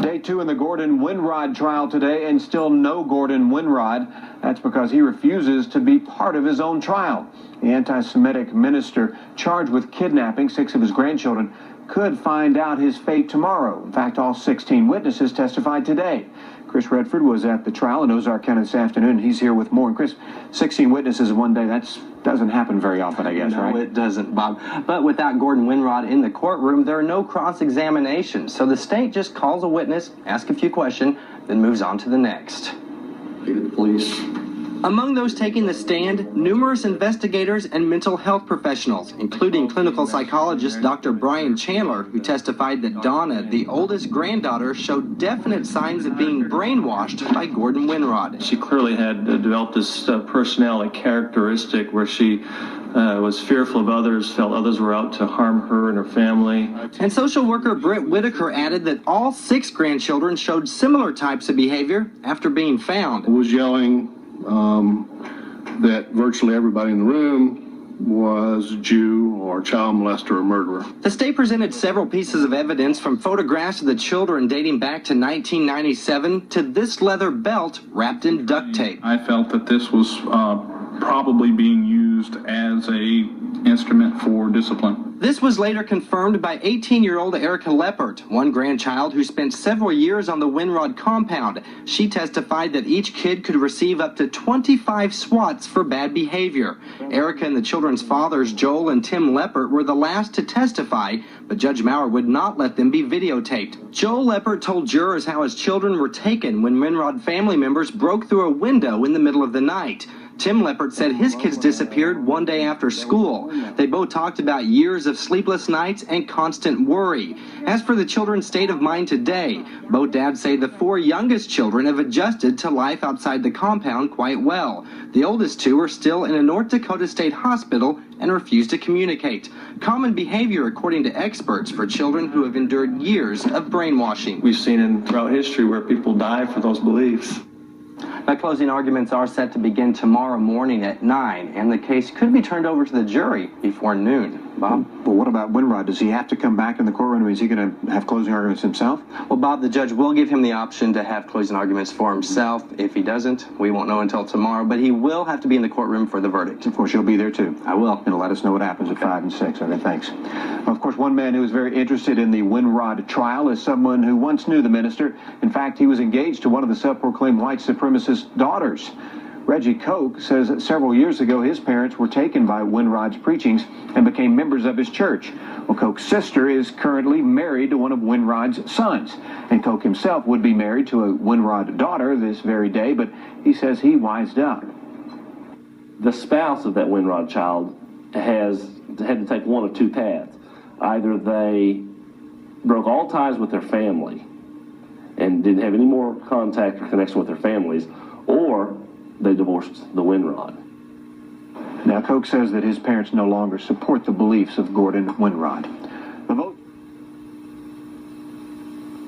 Day 2 in the Gordon Winrod trial today, and still no Gordon Winrod. That's because he refuses to be part of his own trial. The anti-Semitic minister charged with kidnapping 6 of his grandchildren could find out his fate tomorrow. In fact, all 16 witnesses testified today. Chris Redford was at the trial in Ozark County this afternoon. He's here with more. And Chris, 16 witnesses in one day, that doesn't happen very often, I guess, right? No, it doesn't, Bob. But without Gordon Winrod in the courtroom, there are no cross-examinations. So the state just calls a witness, asks a few questions, then moves on to the next. The police. Among those taking the stand, numerous investigators and mental health professionals, including clinical psychologist Dr. Brian Chandler, who testified that Donna, the oldest granddaughter, showed definite signs of being brainwashed by Gordon Winrod. She clearly had developed this personality characteristic where she was fearful of others, felt others were out to harm her and her family. And social worker Britt Whitaker added that all 6 grandchildren showed similar types of behavior after being found. I was yelling that virtually everybody in the room was a Jew or a child molester or murderer. The state presented several pieces of evidence, from photographs of the children dating back to 1997 to this leather belt wrapped in duct tape. I felt that this was probably being used as a instrument for discipline. This was later confirmed by 18-year-old Erica Leppert, one grandchild who spent several years on the Winrod compound. She testified that each kid could receive up to 25 swats for bad behavior. Erica and the children's fathers, Joel and Tim Leppert, were the last to testify, but Judge Maurer would not let them be videotaped. Joel Leppert told jurors how his children were taken when Winrod family members broke through a window in the middle of the night. Tim Leppert said his kids disappeared one day after school. They both talked about years of sleepless nights and constant worry. As for the children's state of mind today, both dads say the 4 youngest children have adjusted to life outside the compound quite well. The oldest 2 are still in a North Dakota state hospital and refuse to communicate. Common behavior, according to experts, for children who have endured years of brainwashing. We've seen throughout history where people die for those beliefs. Now, closing arguments are set to begin tomorrow morning at 9, and the case could be turned over to the jury before noon. Bob? Well, what about Winrod? Does he have to come back in the courtroom? Is he going to have closing arguments himself? Well, Bob, the judge will give him the option to have closing arguments for himself. If he doesn't, we won't know until tomorrow, but he will have to be in the courtroom for the verdict. Of course, you'll be there, too. I will. And let us know what happens at 5 and 6. Okay, thanks. Of course, one man who is very interested in the Winrod trial is someone who once knew the minister. In fact, he was engaged to one of the self-proclaimed white supremacist daughters. Reggie Koch says that several years ago his parents were taken by Winrod's preachings and became members of his church. Well, Koch's sister is currently married to one of Winrod's sons, and Koch himself would be married to a Winrod daughter this very day, but he says he wised up. The spouse of that Winrod child has had to take one of 2 paths. Either they broke all ties with their family and didn't have any more contact or connection with their families, or they divorced the Winrod. Now, Koch says that his parents no longer support the beliefs of Gordon Winrod.